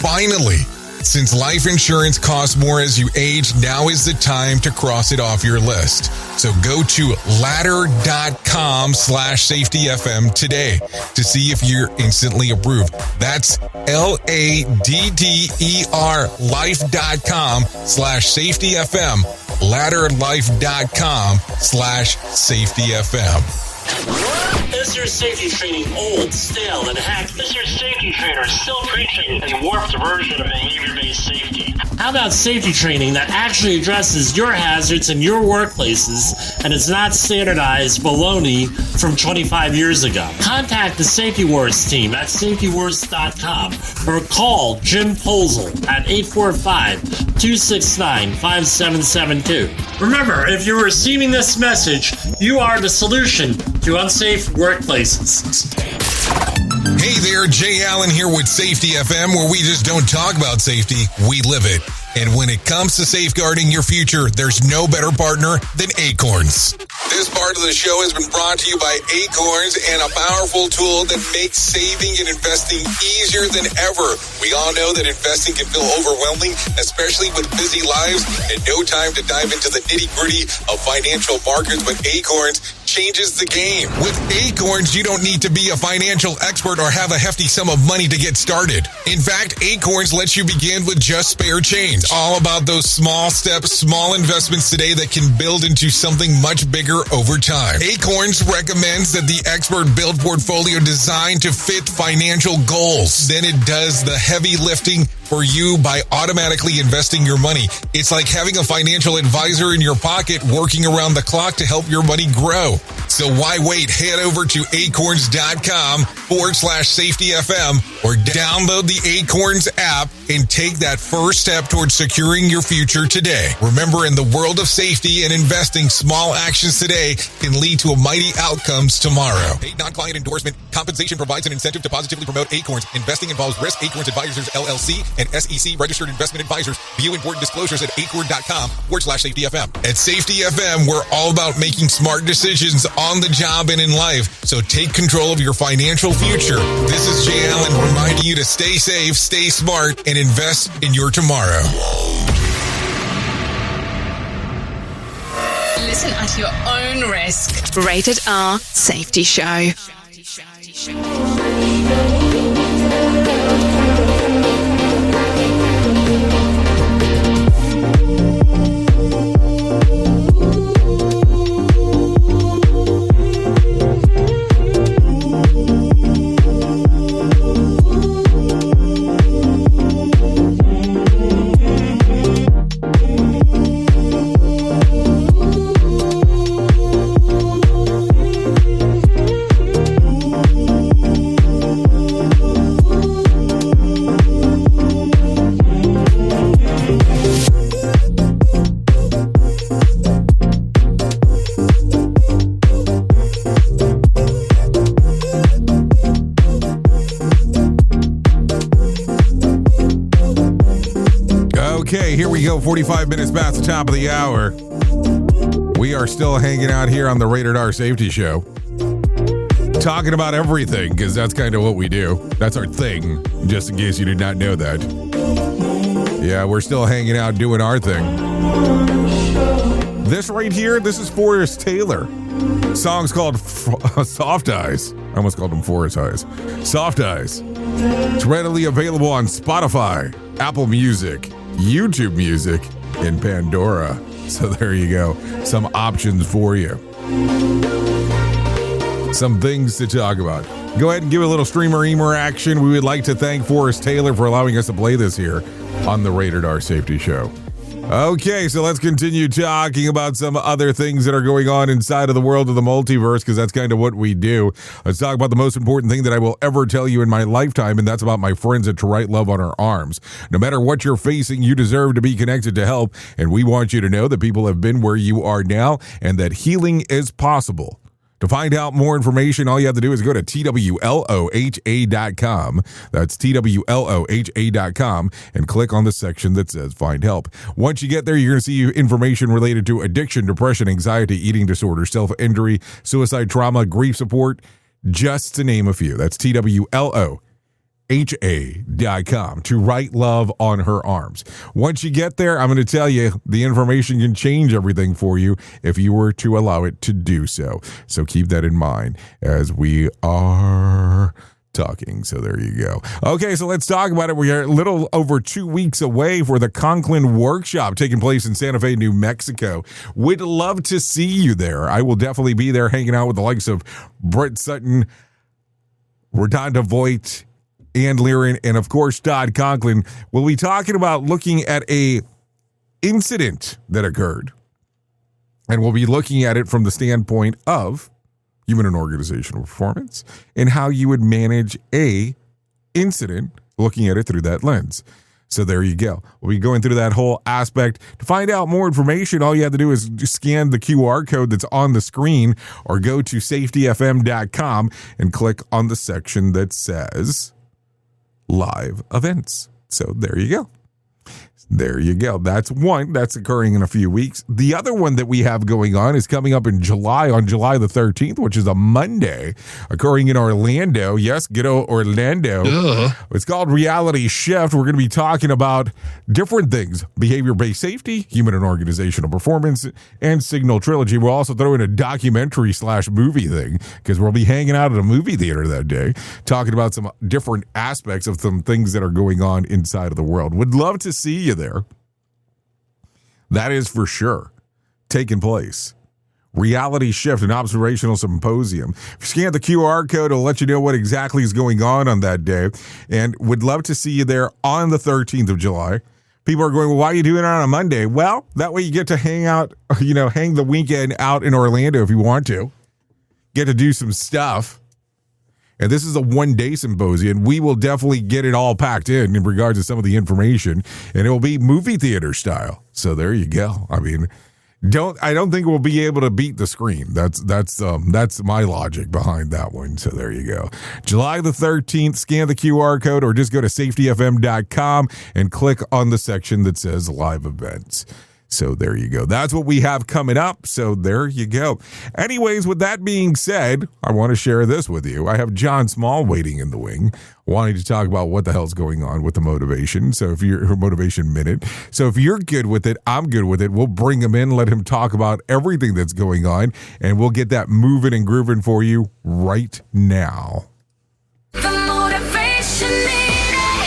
Finally, since life insurance costs more as you age, now is the time to cross it off your list. So go to ladder.com/safetyfm today to see if you're instantly approved. That's LADDER life.com/safetyfm. Ladderlife.com/safetyfm. Is your safety training old, stale, and hacked? Is your safety trainer still preaching a warped version of behavior-based safety? How about safety training that actually addresses your hazards in your workplaces and is not standardized baloney from 25 years ago? Contact the Safety Wars team at safetywars.com or call Jim Posel at 845-269-5772. Remember, if you're receiving this message, you are the solution to unsafe workplaces. Hey there, Jay Allen here with Safety FM, where we just don't talk about safety, we live it. And when it comes to safeguarding your future, there's no better partner than Acorns. This part of the show has been brought to you by Acorns and a powerful tool that makes saving and investing easier than ever. We all know that investing can feel overwhelming, especially with busy lives and no time to dive into the nitty-gritty of financial markets, but Acorns changes the game. With Acorns, you don't need to be a financial expert or have a hefty sum of money to get started. In fact, Acorns lets you begin with just spare change. All about those small steps, small investments today that can build into something much bigger over time. Acorns recommends that the expert build portfolio designed to fit financial goals. Then it does the heavy lifting for you by automatically investing your money. It's like having a financial advisor in your pocket working around the clock to help your money grow. So why wait? Head over to acorns.com/safetyfm or download the Acorns app and take that first step towards securing your future today. Remember, in the world of safety and investing, small actions today can lead to mighty outcomes tomorrow. Paid non-client endorsement. Compensation provides an incentive to positively promote Acorns. Investing involves risk. Acorns Advisors, LLC, and SEC registered investment advisors. View important disclosures at acorn.com/safetyfm. At Safety FM, we're all about making smart decisions on the job and in life. So take control of your financial future. This is Jay Allen reminding you to stay safe, stay smart, and invest in your tomorrow. Listen at your own risk. Rated R Safety Show. Okay, here we go. 45 minutes past the top of the hour. We are still hanging out here on the Rated R Safety Show. Talking about everything, because that's kind of what we do. That's our thing, just in case you did not know that. Yeah, we're still hanging out doing our thing. This right here, this is Forrest Taylor. Song's called Soft Eyes. I almost called them Forest Eyes. Soft Eyes. It's readily available on Spotify, Apple Music, YouTube Music, and Pandora. So there you go. Some options for you. Some things to talk about. Go ahead and give a little streamer-eamer action. We would like to thank Forrest Taylor for allowing us to play this here on the Rated R Safety Show. Okay, so let's continue talking about some other things that are going on inside of the world of the multiverse, because that's kind of what we do. Let's talk about the most important thing that I will ever tell you in my lifetime, and that's about my friends at To Write Love on Her Arms. No matter what you're facing, you deserve to be connected to help, and we want you to know that people have been where you are now and that healing is possible. To find out more information, all you have to do is go to TWLOHA.com. That's TWLOHA.com and click on the section that says Find Help. Once you get there, you're going to see information related to addiction, depression, anxiety, eating disorder, self-injury, suicide, trauma, grief support, just to name a few. That's TWLOHA.com. To Write Love on Her Arms. Once you get there, I'm going to tell you the information can change everything for you if you were to allow it to do so. So keep that in mind as we are talking. So there you go. Okay, so let's talk about it. We are a little over 2 weeks away for the Conklin Workshop taking place in Santa Fe, New Mexico. Would love to see you there. I will definitely be there hanging out with the likes of Brett Sutton, Redonda Voigt, Ann Liren, and of course Todd Conklin. We'll be talking about looking at a incident that occurred, and we'll be looking at it from the standpoint of human and organizational performance and how you would manage a incident, looking at it through that lens. So there you go. We'll be going through that whole aspect. To find out more information, all you have to do is scan the QR code that's on the screen or go to safetyfm.com and click on the section that says Live Events. So there you go. There you go. That's one that's occurring in a few weeks. The other one that we have going on is coming up in July, on July the 13th, which is a Monday, occurring in Orlando. Yes, good old Orlando. It's called Reality Shift. We're going to be talking about different things: behavior-based safety, human and organizational performance, and Signal Trilogy. We'll also throw in a documentary/movie thing, because we'll be hanging out at a movie theater that day, talking about some different aspects of some things that are going on inside of the world. Would love to see you there. That is for sure taking place. Reality Shift, an observational symposium. If you scan the QR code, it'll let you know what exactly is going on that day, and would love to see you there on the 13th of July. People are going, well, why are you doing it on a Monday? Well, that way you get to hang out, hang the weekend out in Orlando if you want to. get to do some stuff. And this is a one-day symposium. We will definitely get it all packed in regards to some of the information, and it will be movie theater style. So there you go. I mean, I don't think we'll be able to beat the screen. That's my logic behind that one. So there you go. July the 13th, scan the QR code or just go to safetyfm.com and click on the section that says live events. So there you go. That's what we have coming up. So there you go. Anyways, with that being said, I want to share this with you. I have John Small waiting in the wing, wanting to talk about what the hell's going on with the motivation. So if you're motivation minute. So if you're good with it, I'm good with it. We'll bring him in, let him talk about everything that's going on, and we'll get that moving and grooving for you right now.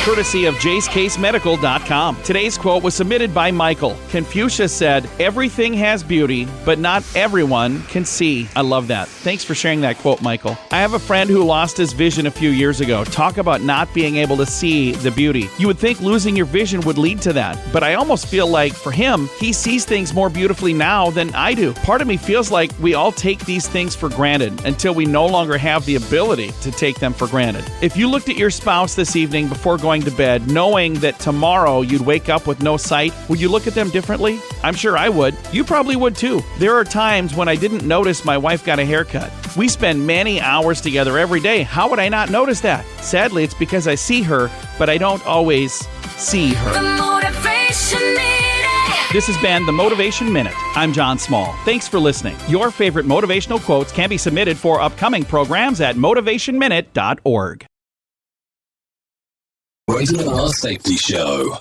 Courtesy of JaceCaseMedical.com. Today's quote was submitted by Michael. Confucius said, "Everything has beauty, but not everyone can see." I love that. Thanks for sharing that quote, Michael. I have a friend who lost his vision a few years ago. Talk about not being able to see the beauty. You would think losing your vision would lead to that, but I almost feel like for him, he sees things more beautifully now than I do. Part of me feels like we all take these things for granted until we no longer have the ability to take them for granted. If you looked at your spouse this evening before going to bed, knowing that tomorrow you'd wake up with no sight, would you look at them differently? I'm sure I would. You probably would too. There are times when I didn't notice my wife got a haircut. We spend many hours together every day. How would I not notice that? Sadly, it's because I see her, but I don't always see her. This has been the Motivation Minute. I'm John Small. Thanks for listening. Your favorite motivational quotes can be submitted for upcoming programs at motivationminute.org. Rated R Safety Show.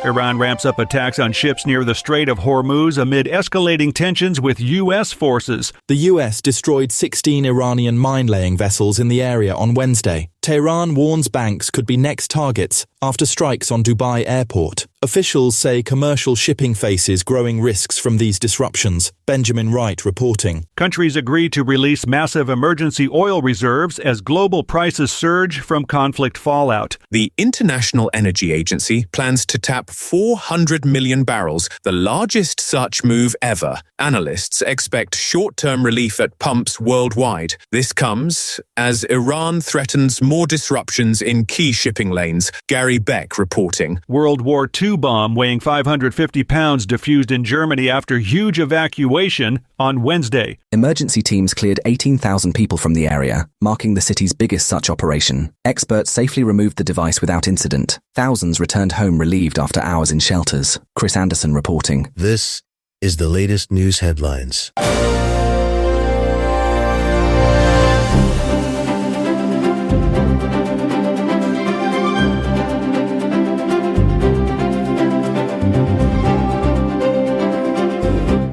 Iran ramps up attacks on ships near the Strait of Hormuz amid escalating tensions with U.S. forces. The U.S. destroyed 16 Iranian mine-laying vessels in the area on Wednesday. Tehran warns banks could be next targets after strikes on Dubai airport. Officials say commercial shipping faces growing risks from these disruptions. Benjamin Wright reporting. Countries agree to release massive emergency oil reserves as global prices surge from conflict fallout. The International Energy Agency plans to tap 400 million barrels, the largest such move ever. Analysts expect short-term relief at pumps worldwide. This comes as Iran threatens more disruptions in key shipping lanes. Gary Beck reporting. World War II bomb weighing 550 pounds diffused in Germany after huge evacuation on Wednesday. Emergency teams cleared 18,000 people from the area, marking the city's biggest such operation. Experts safely removed the device without incident. Thousands returned home relieved after hours in shelters. Chris Anderson reporting. This is the latest news headlines.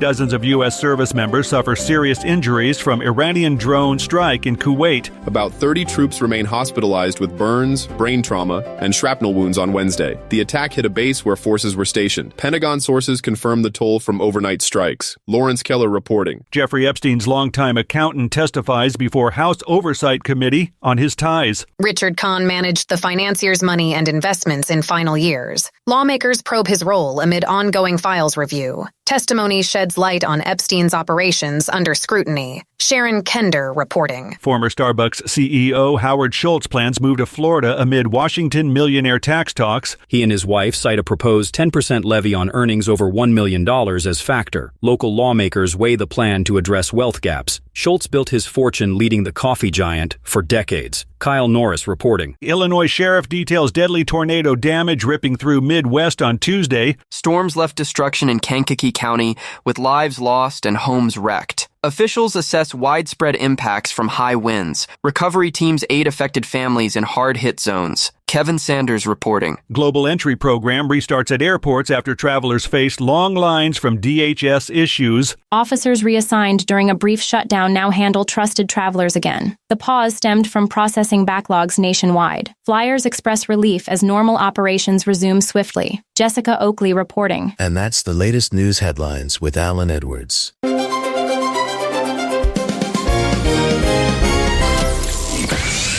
Dozens of U.S. service members suffer serious injuries from Iranian drone strike in Kuwait. About 30 troops remain hospitalized with burns, brain trauma, and shrapnel wounds on Wednesday. The attack hit a base where forces were stationed. Pentagon sources confirmed the toll from overnight strikes. Lawrence Keller reporting. Jeffrey Epstein's longtime accountant testifies before House Oversight Committee on his ties. Richard Kahn managed the financier's money and investments in final years. Lawmakers probe his role amid ongoing files review. Testimony sheds light on Epstein's operations under scrutiny. Sharon Kender reporting. Former Starbucks CEO Howard Schultz plans move to Florida amid Washington millionaire tax talks. He and his wife cite a proposed 10% levy on earnings over $1 million as factor. Local lawmakers weigh the plan to address wealth gaps. Schultz built his fortune leading the coffee giant for decades. Kyle Norris reporting. Illinois sheriff details deadly tornado damage ripping through Midwest on Tuesday. Storms left destruction in Kankakee County, with lives lost and homes wrecked. Officials assess widespread impacts from high winds. Recovery teams aid affected families in hard-hit zones. Kevin Sanders reporting. Global entry program restarts at airports after travelers faced long lines from DHS issues. Officers reassigned during a brief shutdown now handle trusted travelers again. The pause stemmed from processing backlogs nationwide. Flyers express relief as normal operations resume swiftly. Jessica Oakley reporting. And that's the latest news headlines with Alan Edwards.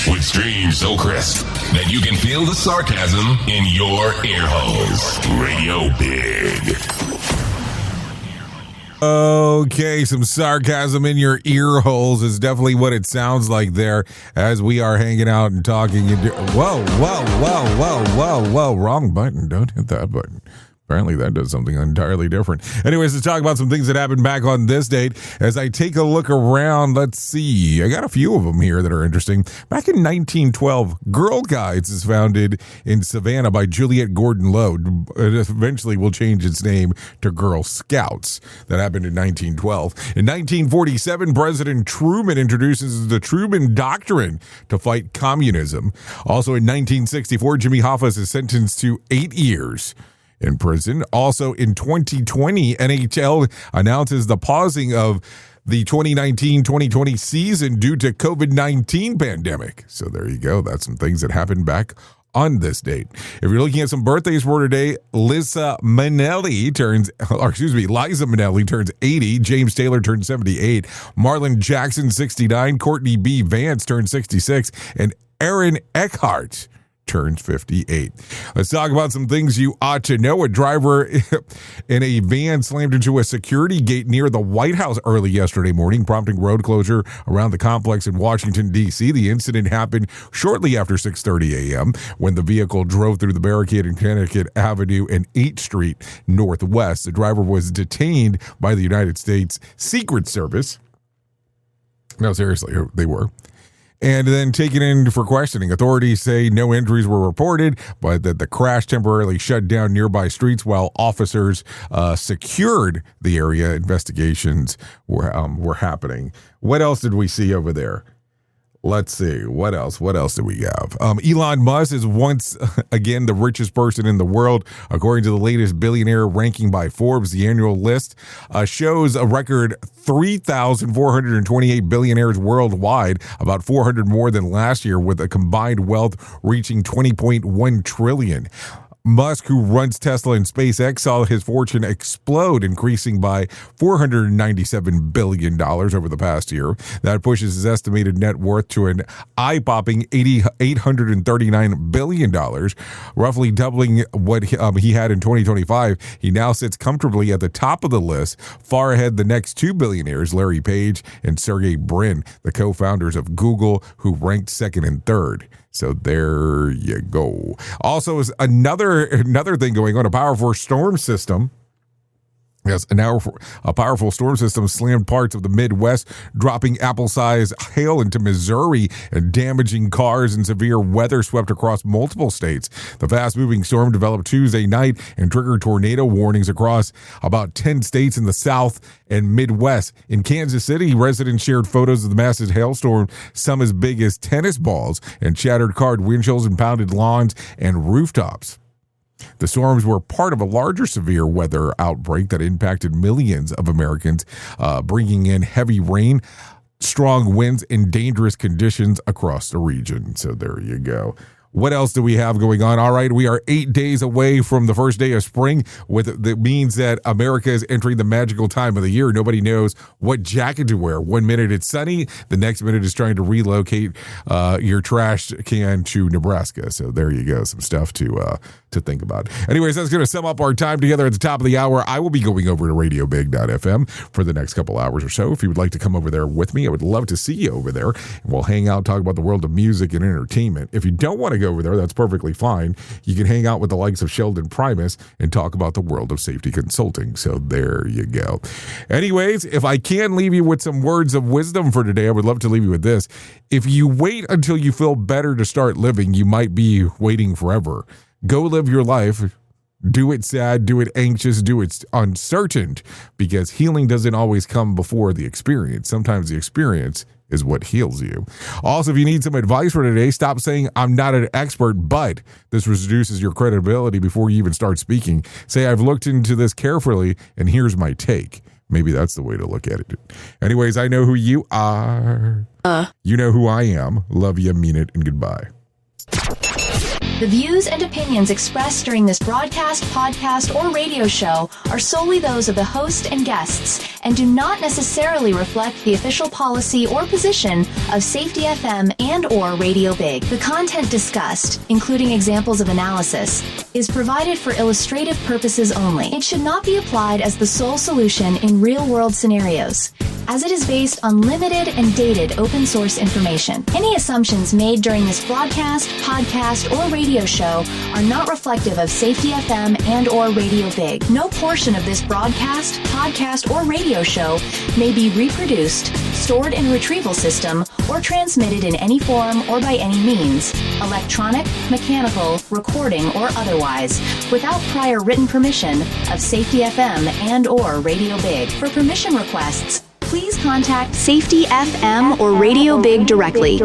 With streams so crisp, that you can feel the sarcasm in your ear holes. Radio Big. Okay, some sarcasm in your ear holes is definitely what it sounds like there as we are hanging out and talking. Whoa, wrong button. Don't hit that button. Apparently that does something entirely different. Anyways, let's talk about some things that happened back on this date. As I take a look around, let's see. I got a few of them here that are interesting. Back in 1912, Girl Guides is founded in Savannah by Juliette Gordon Lowe. It eventually will change its name to Girl Scouts. That happened in 1912. In 1947, President Truman introduces the Truman Doctrine to fight communism. Also in 1964, Jimmy Hoffa is sentenced to 8 years in prison. Also in 2020, NHL announces the pausing of the 2019-2020 season due to COVID-19 pandemic. So there you go. That's some things that happened back on this date. If you're looking at some birthdays for today, Liza Minnelli turns 80, James Taylor turns 78, Marlon Jackson 69, Courtney B. Vance turns 66, and Aaron Eckhart turns 58. Let's talk about some things you ought to know. A driver in a van slammed into a security gate near the White House early yesterday morning, prompting road closure around the complex in Washington, D.C. The incident happened shortly after 6:30 a.m. when the vehicle drove through the barricade in Connecticut Avenue and 8th Street Northwest. The driver was detained by the United States Secret Service. No, seriously, they were. And then taken in for questioning. Authorities say no injuries were reported, but that the crash temporarily shut down nearby streets while officers secured the area. Investigations were happening. What else did we see over there? Let's see. What else did we have? Elon Musk is once again the richest person in the world. According to the latest billionaire ranking by Forbes, the annual list shows a record 3,428 billionaires worldwide, about 400 more than last year, with a combined wealth reaching 20.1 trillion. Musk, who runs Tesla and SpaceX, saw his fortune explode, increasing by $497 billion over the past year. That pushes his estimated net worth to an eye-popping $839 billion, roughly doubling what he had in 2025. He now sits comfortably at the top of the list, far ahead the next two billionaires, Larry Page and Sergey Brin, the co-founders of Google, who ranked second and third. So there you go. Also, is another thing going on, a powerful storm system. Yes, a powerful storm system slammed parts of the Midwest, dropping apple-sized hail into Missouri and damaging cars, and severe weather swept across multiple states. The fast-moving storm developed Tuesday night and triggered tornado warnings across about 10 states in the South and Midwest. In Kansas City, residents shared photos of the massive hailstorm, some as big as tennis balls, and shattered car windshields and pounded lawns and rooftops. The storms were part of a larger severe weather outbreak that impacted millions of Americans, bringing in heavy rain, strong winds, and dangerous conditions across the region. So there you go. What else do we have going on? All right, we are 8 days away from the first day of spring, that means that America is entering the magical time of the year. Nobody knows what jacket to wear. 1 minute it's sunny, the next minute is trying to relocate your trash can to Nebraska. So there you go, some stuff to think about. Anyways, that's going to sum up our time together at the top of the hour. I will be going over to radiobig.fm for the next couple hours or so. If you would like to come over there with me, I would love to see you over there. We'll hang out, talk about the world of music and entertainment. If you don't want to go over there, that's perfectly fine. You can hang out with the likes of Sheldon Primus and talk about the world of safety consulting. So there you go. Anyways, if I can leave you with some words of wisdom for today, I would love to leave you with this. If you wait until you feel better to start living, you might be waiting forever. Go live your life. Do it sad, do it anxious, do it uncertain, because healing doesn't always come before the experience. Sometimes the experience is what heals you. Also, if you need some advice for today, stop saying, I'm not an expert, but this reduces your credibility before you even start speaking. Say, I've looked into this carefully, and here's my take. Maybe that's the way to look at it. Anyways, I know who you are. You know who I am. Love you, mean it, and goodbye. The views and opinions expressed during this broadcast, podcast, or radio show are solely those of the host and guests and do not necessarily reflect the official policy or position of Safety FM and/or Radio Big. The content discussed, including examples of analysis, is provided for illustrative purposes only. It should not be applied as the sole solution in real-world scenarios, as it is based on limited and dated open source information. Any assumptions made during this broadcast, podcast, or radio show are not reflective of Safety FM and/or Radio Big. No portion of this broadcast, podcast, or radio show may be reproduced, stored in a retrieval system, or transmitted in any form or by any means, electronic, mechanical, recording, or otherwise, without prior written permission of Safety FM and/or Radio Big. For permission requests, please contact Safety FM or Radio Big directly.